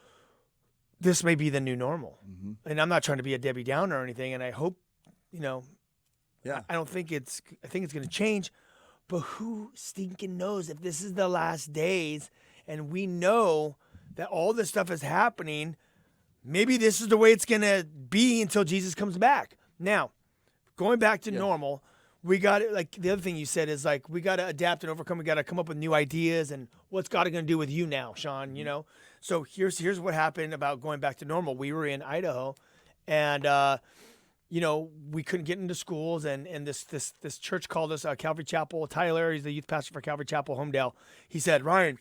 This may be the new normal. And I'm not trying to be a Debbie Downer or anything, and I hope, Yeah. I think it's going to change, but who stinking knows if this is the last days, and we know that all this stuff is happening. Maybe this is the way it's going to be until Jesus comes back. Now, going back to normal, we got to, like the other thing you said is like we got to adapt and overcome. We got to come up with new ideas and what's God going to do with you now, Sean, you know? So here's what happened about going back to normal. We were in Idaho and you know, we couldn't get into schools and this church called us, Calvary Chapel. Tyler, he's the youth pastor for Calvary Chapel, Homedale. He said, "Ryan,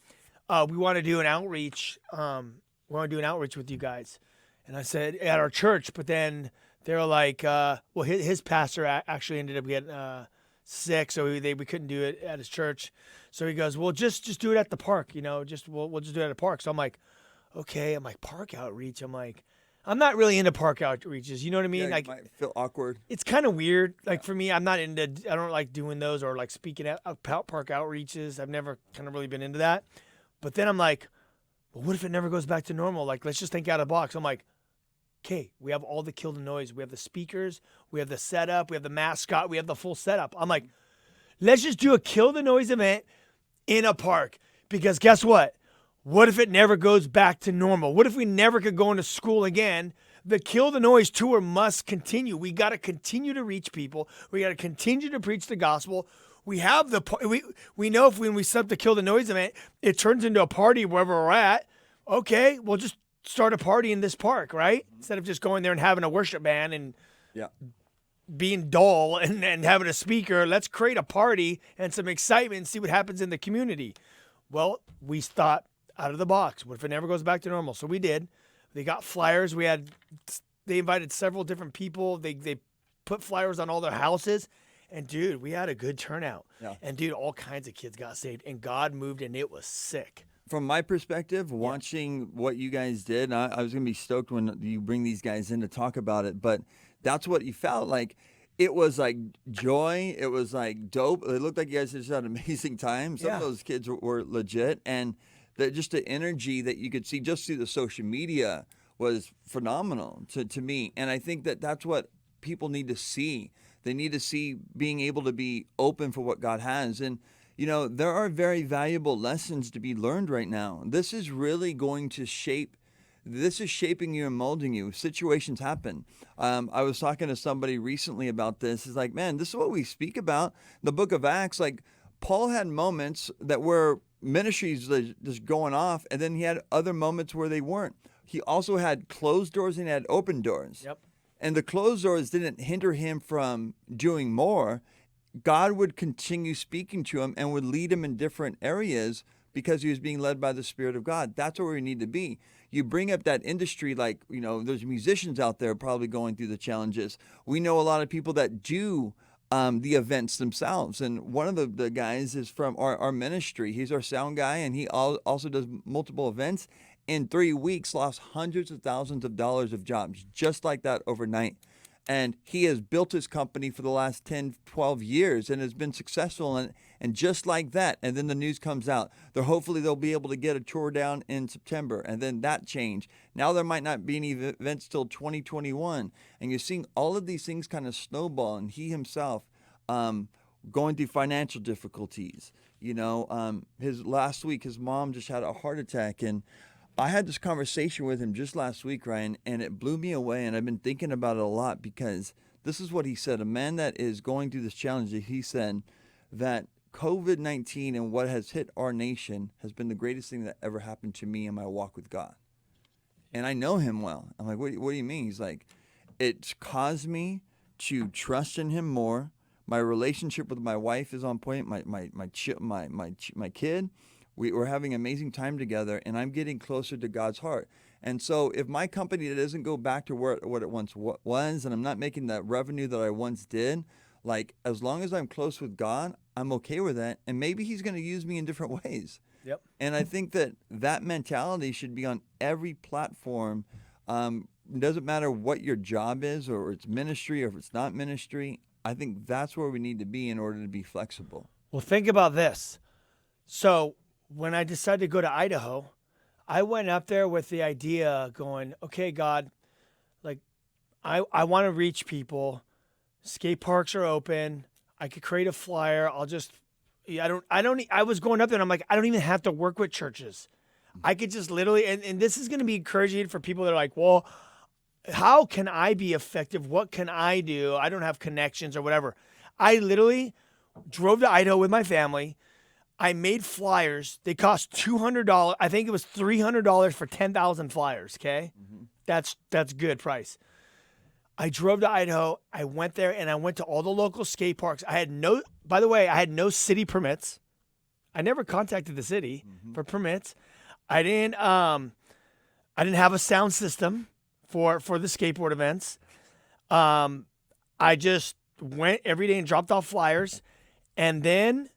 we want to do an outreach. We want to do an outreach with you guys." And I said, "At our church," but then they were like, well, his pastor actually ended up getting sick, so we couldn't do it at his church. So he goes, "Well, just do it at the park, you know, we'll just do it at the park." So I'm like, okay. I'm like, park outreach. I'm like, I'm not really into park outreaches. You know what I mean? Yeah, like, it might feel awkward. it's kind of weird. Like for me, I don't like doing those or like speaking at park outreaches. I've never kind of really been into that. But then I'm like, well, what if it never goes back to normal? Like, let's just think out of the box. I'm like, okay, we have all the kill the noise. We have the speakers. We have the setup. We have the mascot. We have the full setup. I'm like, let's just do a kill the noise event in a park. Because guess what? What if it never goes back to normal? What if we never could go into school again? The Kill the Noise tour must continue. We got to continue to reach people. We got to continue to preach the gospel. We have we know if when we set up the Kill the Noise event, it turns into a party wherever we're at. Okay, we'll just start a party in this park, right? Instead of just going there and having a worship band and being dull and having a speaker, let's create a party and some excitement and see what happens in the community. Well, we thought out of the box. What if it never goes back to normal? So we did. They got flyers. They invited several different people. They put flyers on all their houses. And dude, we had a good turnout. Yeah. And dude, all kinds of kids got saved and God moved and it was sick. From my perspective, watching what you guys did, I was going to be stoked when you bring these guys in to talk about it, but that's what you felt like. It was like joy. It was like dope. It looked like you guys just had an amazing time. Some of those kids were legit. And just the energy that you could see just through the social media was phenomenal to me. And I think that's what people need to see. They need to see being able to be open for what God has. And, you know, there are very valuable lessons to be learned right now. This is really going to shaping you and molding you. Situations happen. I was talking to somebody recently about this. It's like, man, this is what we speak about. The book of Acts, like Paul had moments that were ministries just going off, and then he had other moments where they weren't. He also had closed doors and he had open doors. Yep. And the closed doors didn't hinder him from doing more. God would continue speaking to him and would lead him in different areas because he was being led by the Spirit of God. That's where we need to be. You bring up that industry, like, you know, there's musicians out there probably going through the challenges. We know a lot of people that do the events themselves. And one of the guys is from our ministry. He's our sound guy, and he also does multiple events. In 3 weeks, lost hundreds of thousands of dollars of jobs, just like that overnight. And he has built his company for the last 10, 12 years and has been successful. And just like that, and then the news comes out. Hopefully they'll be able to get a tour down in September, and then that change. Now there might not be any events till 2021. And you're seeing all of these things kind of snowball, and he himself going through financial difficulties. You know, last week, his mom just had a heart attack, and I had this conversation with him just last week, Ryan, and it blew me away, and I've been thinking about it a lot because this is what he said. A man that is going through this challenge, he said that COVID-19 and what has hit our nation has been the greatest thing that ever happened to me in my walk with God. And I know him well. I'm like, what do you mean? He's like, it's caused me to trust in him more. My relationship with my wife is on point. My kid. We're having an amazing time together, and I'm getting closer to God's heart. And so if my company doesn't go back to what it once was, and I'm not making that revenue that I once did, like as long as I'm close with God, I'm okay with that. And maybe he's going to use me in different ways. Yep. And I think that mentality should be on every platform. It doesn't matter what your job is or it's ministry or if it's not ministry. I think that's where we need to be in order to be flexible. Well, think about this. So when I decided to go to Idaho, I went up there with the idea going, okay, God, like I want to reach people. Skate parks are open. I could create a flyer. I was going up there and I'm like, I don't even have to work with churches. I could just literally, and this is going to be encouraging for people that are like, well, how can I be effective? What can I do? I don't have connections or whatever. I literally drove to Idaho with my family. I made flyers. They cost $200. I think it was $300 for 10,000 flyers. Okay. That's good price. I drove to Idaho. I went there and I went to all the local skate parks. By the way, I had no city permits. I never contacted the city for permits. I didn't have a sound system for the skateboard events. I just went every day and dropped off flyers. And then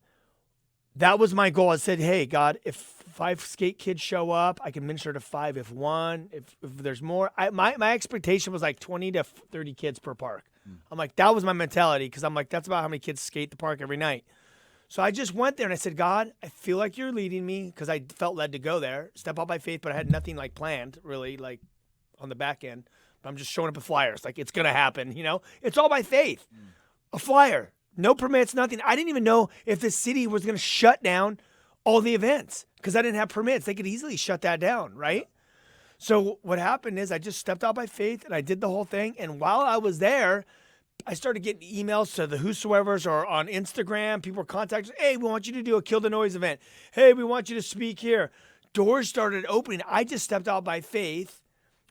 that was my goal. I said, hey, God, if 5 skate kids show up, I can minister to 5. If there's more, my expectation was like 20 to 30 kids per park. I'm like, that was my mentality, because I'm like, that's about how many kids skate the park every night. So I just went there and I said, God, I feel like you're leading me, because I felt led to go there, step out by faith, but I had nothing like planned really, like on the back end. But I'm just showing up with flyers. Like, it's going to happen, It's all by faith. A flyer, no permits, nothing. I didn't even know if the city was going to shut down all the events because I didn't have permits. They could easily shut that down, right? So what happened is I just stepped out by faith and I did the whole thing. And while I was there, I started getting emails to the whosoever's, or on Instagram. People were contacting, hey, we want you to do a Kill the Noise event. Hey, we want you to speak here. Doors started opening. I just stepped out by faith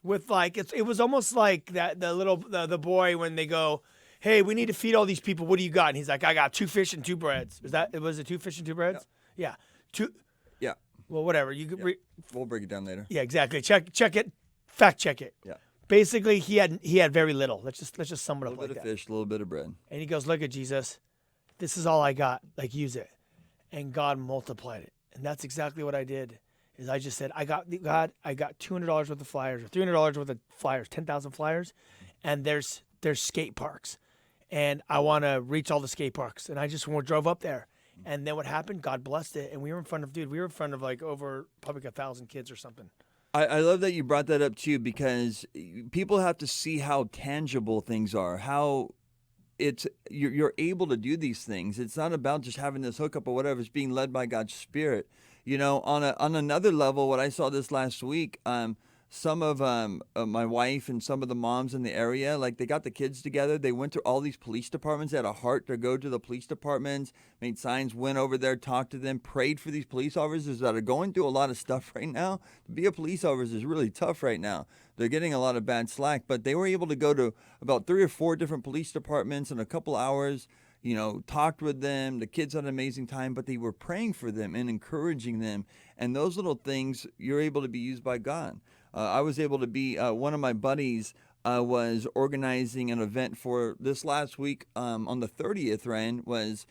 with it was almost like the boy when they go, hey, we need to feed all these people. What do you got? And he's like, I got 2 fish and 2 breads. Was it 2 fish and 2 breads? Yeah. 2. Yeah. Well, whatever. We'll break it down later. Yeah, exactly. Check it. Fact check it. Yeah. Basically, he had very little. Let's just sum it up like that. A little bit of fish, a little bit of bread. And he goes, look at Jesus. This is all I got. Like, use it. And God multiplied it. And that's exactly what I did. Is I just said, I got $200 worth of flyers, or $300 worth of flyers, 10,000 flyers, and there's skate parks, and I want to reach all the skate parks, and I just drove up there, and then what happened? God blessed it, and we were in front of like over probably 1,000 kids or something. I love that you brought that up too, because people have to see how tangible things are, how you're able to do these things. It's not about just having this hookup or whatever. It's being led by God's Spirit. On another level, what I saw this last week, some of my wife and some of the moms in the area, like, they got the kids together. They went to all these police departments. They had a heart to go to the police departments, made signs, went over there, talked to them, prayed for these police officers that are going through a lot of stuff right now. To be a police officer is really tough right now. They're getting a lot of bad slack, but they were able to go to about 3 or 4 different police departments in a couple hours. Talked with them. The kids had an amazing time, but they were praying for them and encouraging them. And those little things, you're able to be used by God. I was able to be, one of my buddies was organizing an event for this last week on the 30th, Ryan, was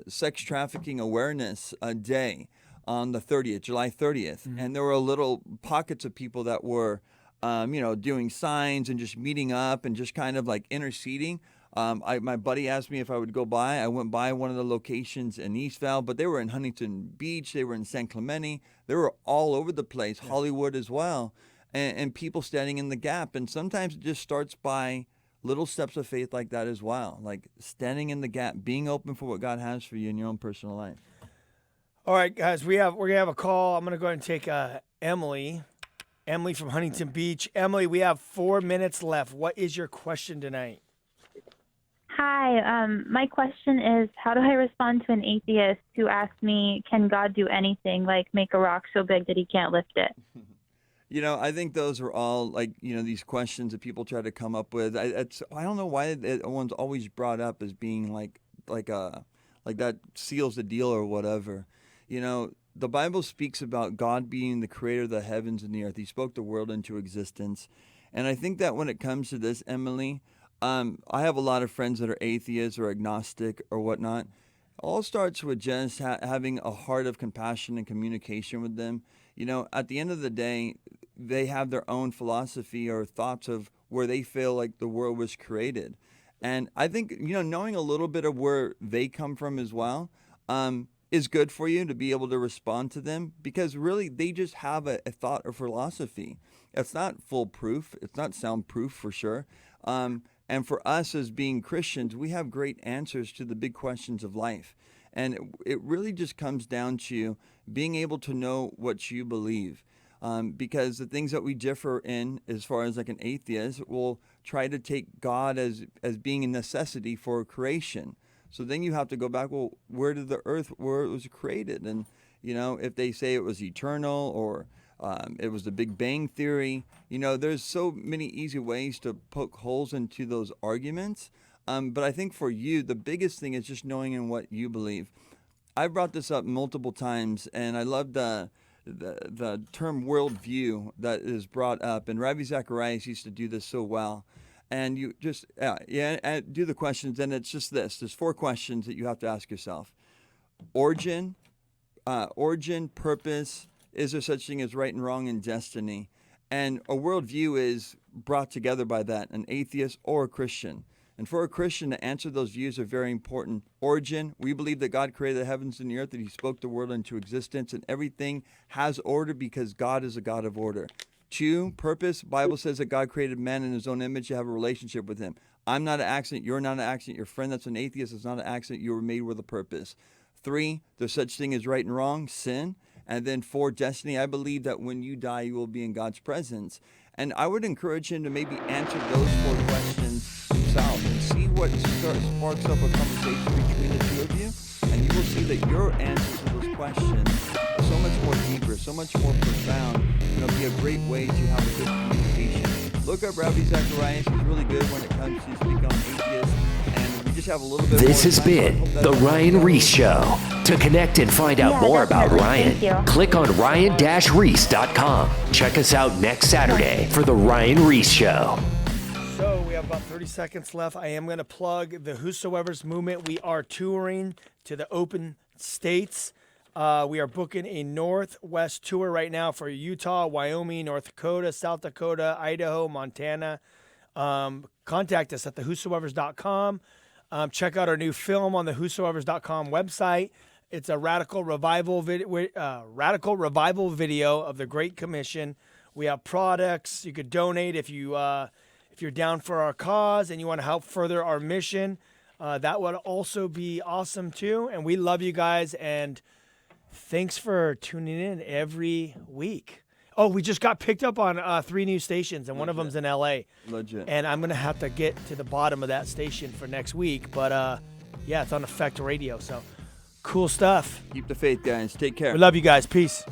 Sex Trafficking Awareness Day on the 30th, July 30th. Mm-hmm. And there were little pockets of people that were, doing signs and just meeting up and just kind of like interceding. My buddy asked me if I would go by. I went by one of the locations in East Val, but they were in Huntington Beach. They were in San Clemente. They were all over the place, yeah. Hollywood as well, and people standing in the gap. And sometimes it just starts by little steps of faith like that as well, like standing in the gap, being open for what God has for you in your own personal life. All right, guys, we're gonna have a call. I'm gonna go ahead and take Emily from Huntington Beach. Emily, we have 4 minutes left. What is your question tonight? Hi, my question is, how do I respond to an atheist who asks me, can God do anything, like make a rock so big that he can't lift it? I think those are all these questions that people try to come up with. I don't know why one's always brought up as being like that seals the deal or whatever. The Bible speaks about God being the creator of the heavens and the earth. He spoke the world into existence. And I think that when it comes to this, Emily, I have a lot of friends that are atheists or agnostic or whatnot. It all starts with just having a heart of compassion and communication with them. At the end of the day, they have their own philosophy or thoughts of where they feel like the world was created. And I think, knowing a little bit of where they come from as well is good for you to be able to respond to them, because really they just have a thought or philosophy. It's not foolproof. It's not soundproof for sure. And for us as being Christians, we have great answers to the big questions of life. And it really just comes down to being able to know what you believe. Because the things that we differ in, as far as like an atheist, will try to take God as being a necessity for creation. So then you have to go back, well, where did the earth, where it was created? And, if they say it was eternal or it was the Big Bang Theory, there's so many easy ways to poke holes into those arguments. But I think for you, the biggest thing is just knowing in what you believe. I brought this up multiple times, and I love the term worldview that is brought up, and Ravi Zacharias used to do this so well. And you just do the questions, and it's just this. There's 4 questions that you have to ask yourself: origin, purpose. Is there such thing as right and wrong and destiny? And a worldview is brought together by that, an atheist or a Christian. And for a Christian to answer those views are very important. Origin, we believe that God created the heavens and the earth, that he spoke the world into existence, and everything has order because God is a God of order. 2, purpose, Bible says that God created man in his own image to have a relationship with him. I'm not an accident, you're not an accident, your friend that's an atheist is not an accident, you were made with a purpose. 3, there's such thing as right and wrong, sin. And then 4, destiny, I believe that when you die, you will be in God's presence. And I would encourage him to maybe answer those 4 questions himself and see what sparks up a conversation between the 2 of you. And you will see that your answers to those questions are so much more deeper, so much more profound, and it'll be a great way to have a good communication. Look up Ravi Zacharias. He's really good when it comes to speaking on atheists. And we just have a little bit This more has time. been The Ryan Ries Show. To connect and find out more about definitely. Thank Ryan, you. click on ryan-reese.com. Check us out next Saturday for The Ryan Ries Show. So we have about 30 seconds left. I am going to plug the Whosoever's movement. We are touring to the open states. We are booking a Northwest tour right now for Utah, Wyoming, North Dakota, South Dakota, Idaho, Montana. Contact us at thewhosoevers.com. Check out our new film on the whosoevers.com website. It's a radical revival video of the Great Commission. We have products. You could donate if you're down for our cause and you want to help further our mission. That would also be awesome too. And we love you guys, and thanks for tuning in every week. Oh, we just got picked up on 3 new stations, and one of them's in LA. Legit. And I'm gonna have to get to the bottom of that station for next week. But yeah, it's on Effect Radio. So cool stuff. Keep the faith, guys. Take care. We love you guys. Peace.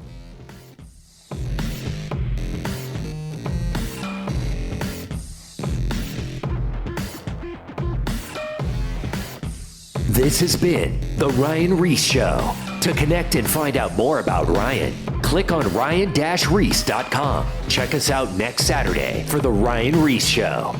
This has been The Ryan Ries Show. To connect and find out more about Ryan, click on ryan-reese.com. Check us out next Saturday for The Ryan Ries Show.